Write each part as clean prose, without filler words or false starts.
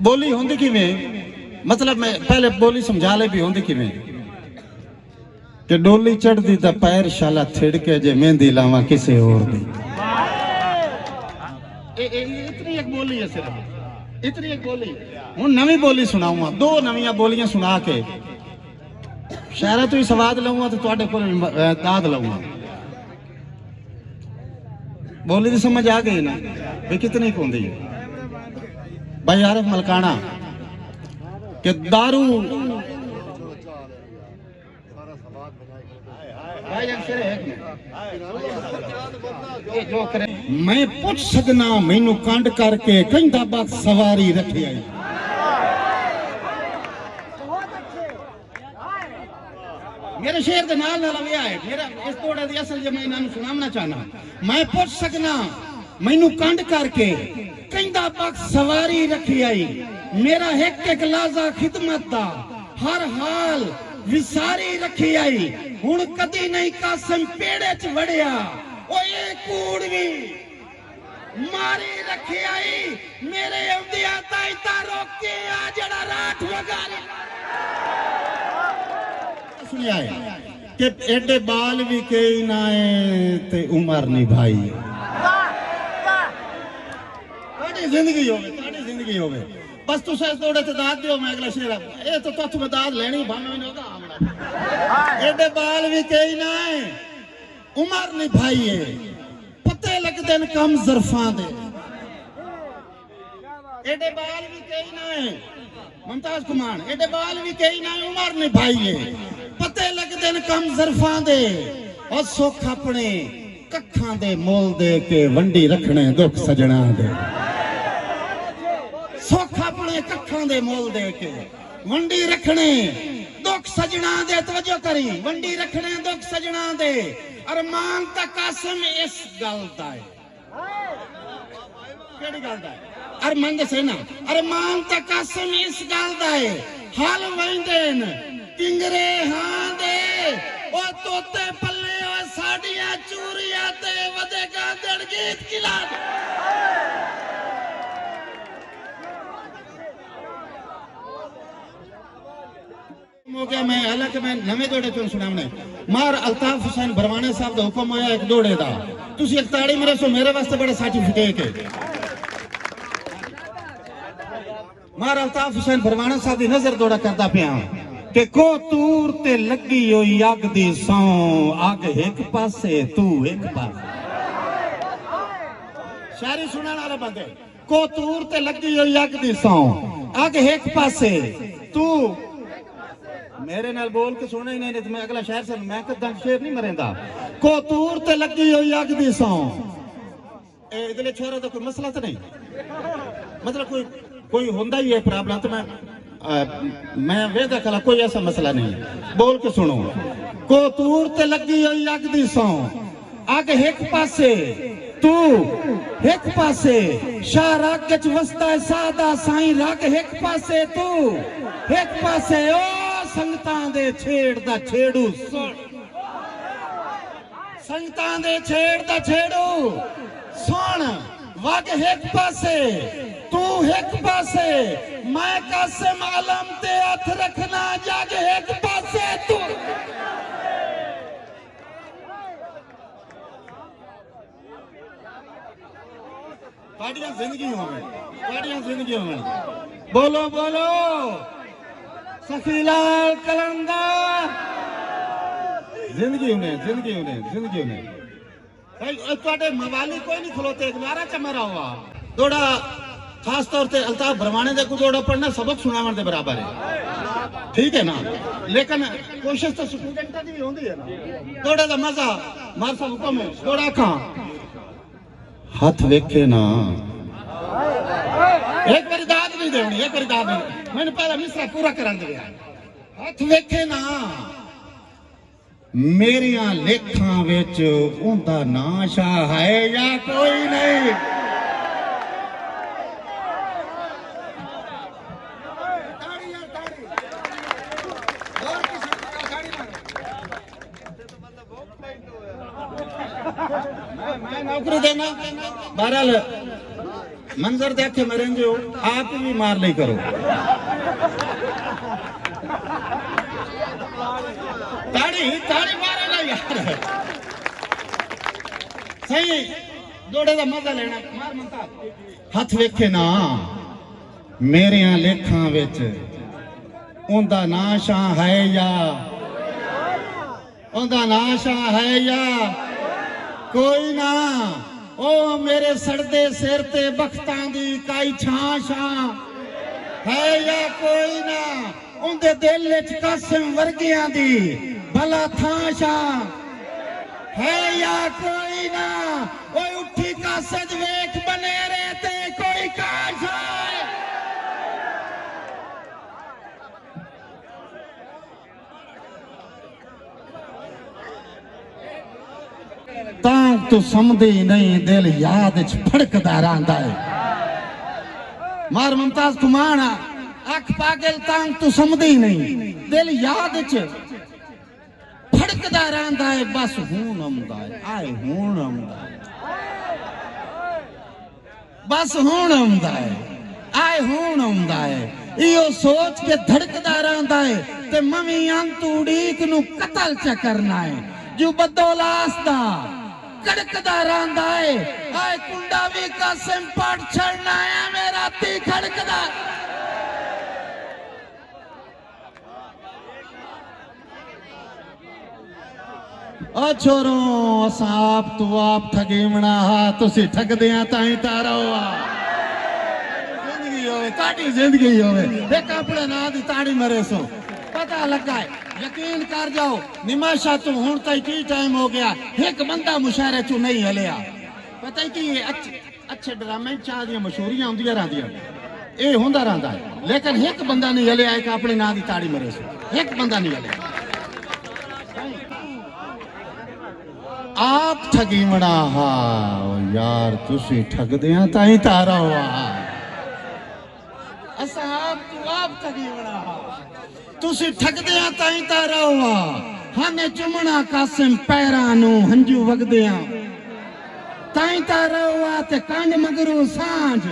बोली होंदी किवें मतलब मैं पहले बोली समझा ले भी होंदी किवें कि डोली चढ़दी ता पैर शाला थिड़के जे मेहंदी लावा किसे और दी। इतनी एक बोली है सिर्फ, इतनी एक बोली। हूँ नवी बोली सुनाऊंगा, दो नवियां बोलियां सुना के शायरा तो ही सवाद लऊंगा तो तुहाडे कोल दाद लऊंगा। बोली तो समझ आ गई ना भी कितनी होंदी है। भाई आरिफ मलकाना कि दारू जो करे मैं पुछ सकना मैनू कांड करके कहंदा बात सवारी रखी आई। मेरे शेर के नाल नाल आया है मेरा इस तोड़े दी असल जो मैं इन्हां नूं सुनावना चाहना। मैं पुछ सकना मैनू कांड करके कहंदा बात सवारी रखी आई। मेरा एक एक लाजा खिदमत दा हर हाल विसारी रखी आई। हुण कदी नहीं कासम पेड़े च वड़िया ओ ये कूड़ भी मारी रखी आई। मेरे औंदिया ताईता रोके आ जड़ा राठ वगारी सुनिया है कि एडे बाल भी कई ना है ते उमर नहीं भाई। ताड़ी जिंदगी होवे बस तुसे थोड़े ते दाद दियो। मैं अगला शेर ए तो तुथ में दाद लेनी भावे ने ओदा आमड़ा। एडे बाल भी कई ना है उमर नहीं भाई है पते लगदे न कम ज़रफां दे। एडे बाल भी कई ना है मुमताज कुमान एडे बाल भी कई ना है उमर नहीं भाई है पते लगदे न कम ज़रफां दे। और सुख अपने कखां दे मोल दे के वंडी रखने दुख सजना दे। सुख अपने कखां दे मोल दे के वंडी रखने दुख सजना दे। तवज्जो करी वंडी रखने दुख सजना दे। अरमान ता कासिम इस गल दा है केड़ी गल दा है अरमान दे ना अरमान ता कासिम इस गल दा है हाल वैंदेन किंगरे हां दे ओ तोते पल्ले ओ साडियां चूरियां ते वदे गांदड़ गीत किला। हो गया मैं हालांकि मैं नवे दौड़े चुन सुनावने मार अल्ताफ हुसैन भरवाने साहब का हुक्म होया एक दौड़े का तुसी एक ताड़ी मेरे सो मेरे वास्ते बड़ा सर्टिफिकेट है। मार अल्ताफ हुसैन भरवाना साहब की नजर दौड़ा करता पिया कि को तूर ते लगी होई अग दी सौ अग एक पासे तू एक पासे। शायरी सुनाने वाले बंदे को तूर ते लगी होई अग दी सौ अग एक पासे तू मेरे नाल बोल के सुना ही नहीं मैं अगला शहर से मैं कदा शेर नहीं मरेंदा। को तूर ते लगी होई अग दी सौ ए इधले छोरा तो कोई मसला तो नहीं मतलब कोई होंदा ही है प्रॉब्लम तो मैं वेदा कला कोई ऐसा मसला नहीं बोल के सुनो। को तूर ते लगी होई अग दी सौ अग एक पासे तू एक पासे शाह राग च वसदा है सादा साईं राग एक पासे तू एक पासे ओ संगतां दे छेड़ दा छेड़ू सुन संगतां दे छेड़ दा छेड़ू सुन वग एक पासे तू एक पासे मैं कासिम आलम ते हथ रखना जग एक पासे तू। ताड़ियां जिंदगी होवे बोलो बोलो सखीलाल कलंदर जिंदगी उन्हें भाई मवाली कोई नहीं खलोते नारा चमरा हुआ थोड़ा खास तौर पे अल्ताफ भरवाने दे को थोड़ा पढ़ना सबक सुनावन दे बराबर है ठीक है ना। लेकिन कोशिश तो स्टूडेंट दी होंदी है ना थोड़ा दा मजा मार सा हुक्म है थोड़ा खा हाथ वेखे ना एक बारी दाद नहीं देनी एक बारी दाद नहीं मैंने पहला मिसरा पूरा करन दे हाथ वेखे ना मेरिया लेखा विच उंदा नाशा है या कोई नहीं। मैं नौकरी देना बहरहाल मंजर देखे मरेंगे हो, आप भी मार नहीं करो। ताड़ी ताड़ी मारे ना यार, सही जोड़े का मजा लेना। मार मनता हथ वेखे ना मेरे लेखा विच उनदा नाशा है या उनदा नाशा है या कोई ना। ओ मेरे सड़दे सिर ते बख्तां दी काई छां छां है या कोई ना। उनदे दिल विच कासिम वर्गियां दी भला थां छां है या कोई ना। ओए उठी कासज वेख बनेरे ते कोई काश है। तां तू समझी नहीं दिल याद फड़कदा रहंदा है। मार मुमताज कुमाना अख पागल तां तू समझी नहीं दिल याद फड़कदा रहंदा है। बस हूं आउंदा है, आए हूं आउंदा है, बस हूं आउंदा है, आए हूं आउंदा है। इहो सोच के धड़कदा रहंदा है ते मवी अंत उड़ीक नू कतल च करना है। जो बदोलास दा कड़कदा रहंदा है, आए कुंडा भी कासिम पट छड़ना है मेरा ती खड़कदा। ओ छोरो असा आप तू आप ठगीमना हा, तुसी ठगदे आ ताई तारा हुआ। जिंदगी होवे ताड़ी जिंदगी होवे, एक अपने ना दी ताड़ी मरे सो पता लगा है। यकीन कर जाओ निमाशा तू हुण ताई की टाइम हो गया, एक बंदा मुशायरे चू नहीं हलिया। पता ही की अच्छे ड्रामे चाह दी मशहूरियां होंदियां रहंदियां, ए होंदा रहंदा है, लेकिन एक बंदा नहीं हलिया। एक अपने ना दी ताड़ी मरे सो एक बंदा नहीं हलिया। आप ठगीमना हा यार, तुसी ठगदे आ ताई तारा हुआ। असा आप ठगीमना हा, तुसी ठगदे आ ताई तारा हुआ। हाने चुमना कासिम पैरां नू हंजू वगदे आ ताई तारा हुआ। ते कंड मगरू सांझ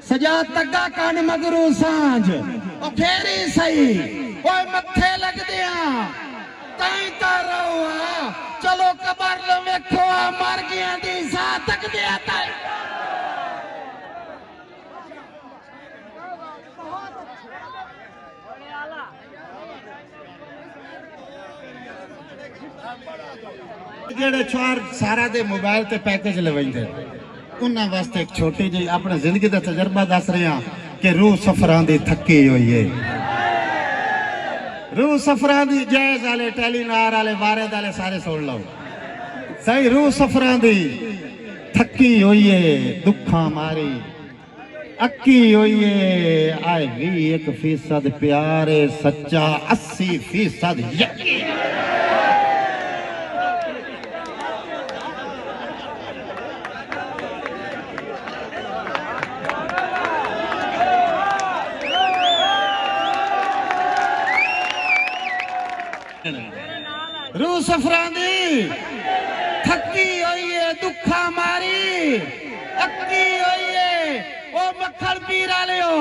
सजा तग्गा कंड मगरू सांझ ओ फेरी सही ओए मथे लगदे आ ताई तारा हुआ। चलो कबर लो वेखो मर गया दी सा तक दिया ताई। जेड़े चार सारा दे मोबाइल ते पैकेज लवेंदे उन्हां वास्ते एक छोटी जी अपने जिंदगी दा तजर्बा दस रहे हैं कि रूह सफरां दी थकी हुई है। रूह सफरां दी जायज वाले टेलीनार वाले वारेद वाले सारे सुन लो सही। रूह सफरां दी थकी हुई है, दुखा मारी अक्की हुई है। आए 21% प्यार है सच्चा, 80% यकीन। रूह सफरां दी थकी हुई है, दुखा मारी अक्की हुई है। ओ मक्खन पीरा लियो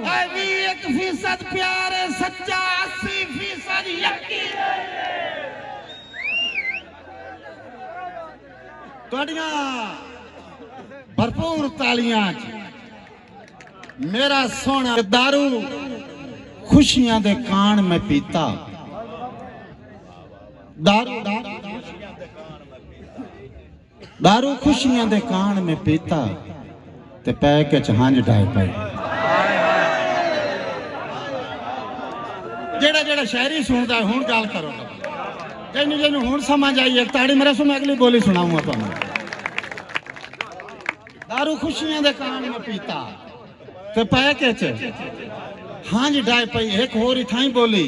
21% प्यार है सच्चा, 80% यकीन। तुहाडियां भरपूर तालियां मेरा सोना। दारू खुशियां दे कान में पीता, दारू दारू खुशियां दे कान में पीता ते पैके च हंज ढाई पाई। जेड़ा जेड़ा शायरी सुनता है हुण गल करो, तेनू जेनू हुण समझ आई है ताड़ी मेरे सो मैं अगली बोली सुनाऊंगा तुहानू। दारू खुशियां दे कान में पीता ते पैके च हंज ढाई पाई। एक होर इथाई बोली,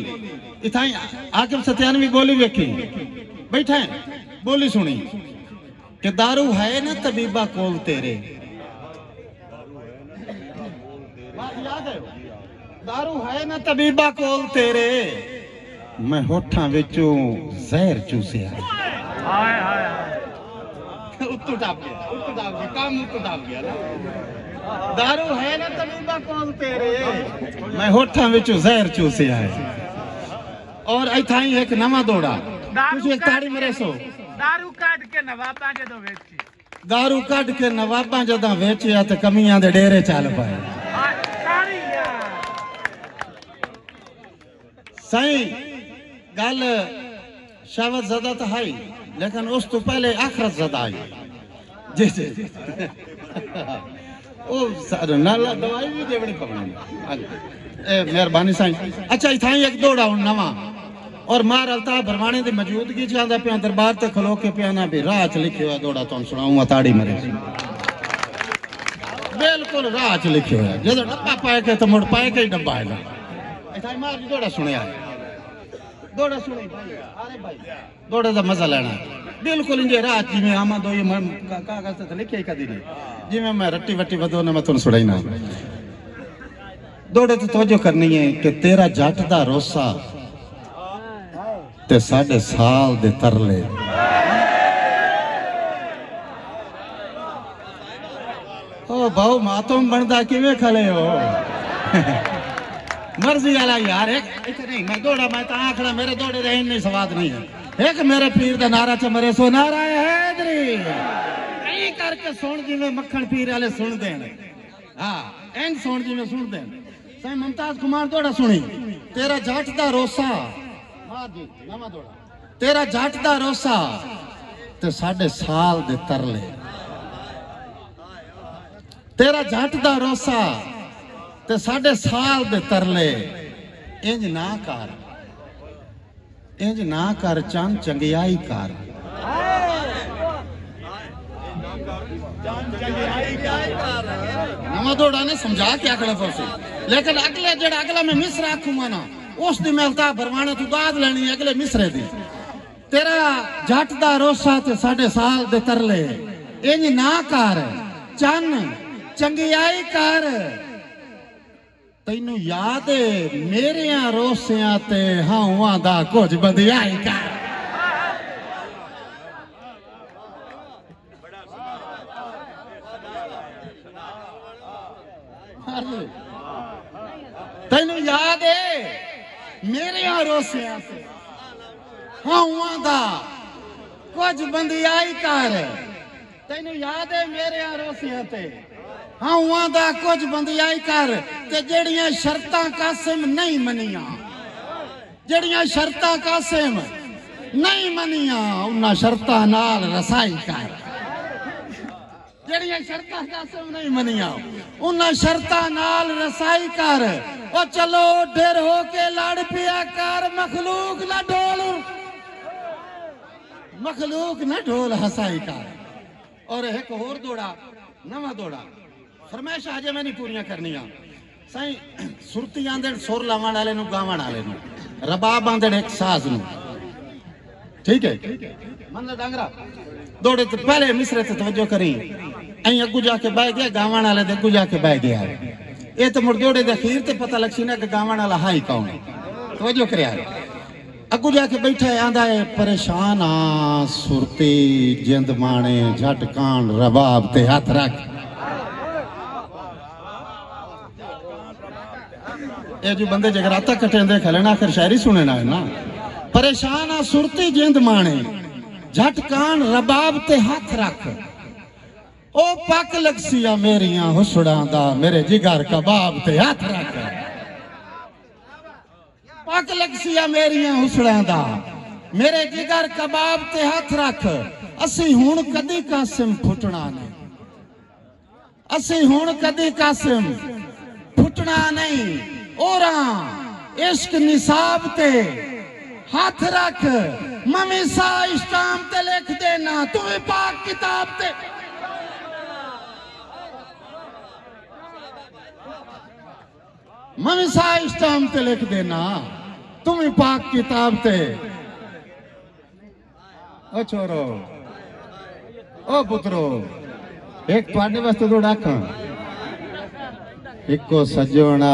इथाई आकिब सत्यानवी बोली वेखी बैठा है, बोली सुनी कि दारू है ना तबीबा कोल तेरे। याद है दारू है ना तबीबा कोल तेरे, मैं होठां विचों जहर चूसिया। उत्तू टप गया, उत्तू टप गया, काम उत्तू टप गया ना। दारू है ना तबीबा कौन तेरे मैं होठा विच जहर चूसिया है और इथाई एक नवा दौड़ा तुसी एक ताड़ी मरे सो दारू काट के नवाबा जदों वेची दारू कट के नवाबा जदा वेचिया ते कमियां दे डेरे चल पाए सही गल शहवत ज़दा तो है लेकिन उस तो पहले आखरत ज़दा आई जी जी ओ नाला दवाई भी देवनी पवनी मेहरबानी साईं अच्छा इथाई एक दौड़ा हूं नवा और मार अल्ताफ भरवाने की मौजूदगी चाहता पिया दरबार ते खलो के पिया ना भी राह च लिखे हुआ दौड़ा तुम सुनाऊंगा ताड़ी मरे बिल्कुल राह च लिखे हुआ जो डब्बा पाए के तो मुड़ पाए के ही डब्बा आएगा इथाई मार दौड़ा सुनिया दौड़ा सुने अरे भाई दौड़े का मजा लेना बिल्कुल इंजे राह जिमें आमा दो कागज ते लिखे कदी नहीं जिमें मैं रट्टी वट्टी बदो ने मैं तुम सुनाई ना दौड़े तो तवज्जो करनी है कि तेरा जट दा रोसा ते साढ़े साल दे तरले ओ भाऊ मातम बनदा किवें खले हो मर्जी वाला यार एक नहीं मैं दौड़ा मैं तो आखड़ा मेरे दौड़े रहे नहीं स्वाद नहीं है एक मेरे पीर दा नारा च मरे सो नारा हैदरी ऐ करके सुन जिवें मक्खन पीर वाले सुन देन हां एन सुन जिवें सुन देन सही मुमताज कुमार दौड़ा सुनी तेरा जट दा रोसा हां जी नवा दौड़ा तेरा जट दा रोसा ते साढ़े साल दे तरले तेरा जट दा रोसा ते साढ़े साल दे तरले इंज ना कर चंद चंगियाई कर नवा दौड़ा ने समझा के आखड़ा फसे लेकिन अगले जेड़ा अगला मैं मिसरा आखूंगा ना उस दी मैं अल्ताफ भरवाने तू दाद लेनी अगले मिसरे दी तेरा जट दा रोसा ते साढ़े साल दे तरले इंज ना कर चंद चंगियाई कर तैनू याद है मेरे रोसिया ते हाउआ दा कुछ बंदियाई कर तैनू याद है मेरे रोसिया ते हाउआ दा कुछ बंदियाई कर तैनू याद है मेरे रोसिया ते हाँ दा कुछ बंदियाई कर ते जड़ियां शर्तां कासिम नहीं मनिया जड़ियां शर्तां कासिम नहीं मनिया उन्हां शर्तां नाल रसाई कर जड़ियां शर्तां कासिम नहीं मनिया उन्हां शर्तां नाल रसाई कर ओ चलो ढेर हो के लड़ पिया कर मखलूक ना ढोल हसाई कर और एक होर दौड़ा नवा दौड़ा फरमाइश अजे मैं नहीं पूरियां करनियां साईं सुरती आंदे सुर लावण वाले नु गावण वाले नु रबाब आंदे एक साज नु ठीक है मन डांगरा दौड़े तो पहले मिसरे ते तवज्जो करी ऐ अगू जाके बह गया गावण वाले दे अगू जाके बह गया ये तो मुड़ दौड़े दे अखीर ते पता लगसी ना कि गावण वाला हाई कौन तवज्जो करया अगू जाके बैठा आंदा है परेशान आ सुरती जिंद माणे झट कान रबाब ते हाथ रख ये जो बंदे जगराता कटेंदे खलेना आखिर शायरी सुने ना है ना परेशान आ सुरती जिंद माने झट कान रबाब ते हाथ रख ओ पक लगसिया मेरियां हुसड़ा दा मेरे जिगर कबाब ते हाथ रख पक लगसिया मेरियां हुसड़ा दा मेरे जिगर कबाब ते हाथ रख असी हुण कदी कासिम फुटना नहीं असी हुण कदी कासिम फुटना नहीं ओरा इश्क निसाब ते हाथ रख ममी सा इस्टाम ते लिख देना तू भी पाक किताब ते ममी सा इस्टाम ते लिख देना तू भी पाक किताब ते ओ छोरो ओ पुत्रो एक तुहाडे वास्ते तो डाका इको सजोना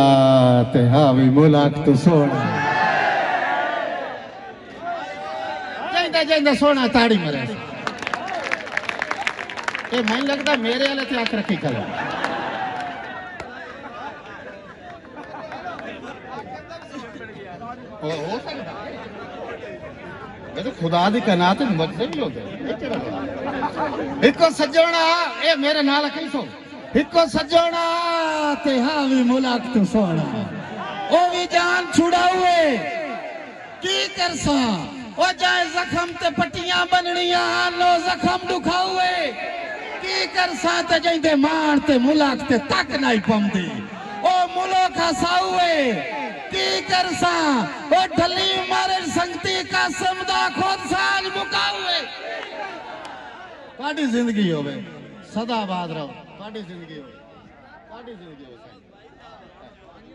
ते हावी मुलाक तू सोना जाइंदा जाइंदा सोना ताड़ी मरे ये मैं लगता मेरे वाले ते आख रखी कल हो सकता वैसे खुदा दी कायनात मरदे भी होंदे इको सजणा ए मेरे नाल कही सो इको सजणा ते हावी मुलाक तू सोना ओ भी जान छुड़ावे की करसा ओ जाए जख्म ते पट्टियां बननियां लो जख्म दुखावे की करसा ते जंदे मार ते मुलाक ते तक नहीं पमदी ओ मुल्क हसावे की करसा ओ ढली मारे संगती का समदा खुद साज मुकावे ਤੁਹਾਡੀ ਜ਼ਿੰਦਗੀ ਹੋਵੇ ਸਦਾ ਆਬਾਦ ਰਹੋ ਤੁਹਾਡੀ ਜ਼ਿੰਦਗੀ ਹੋਵੇ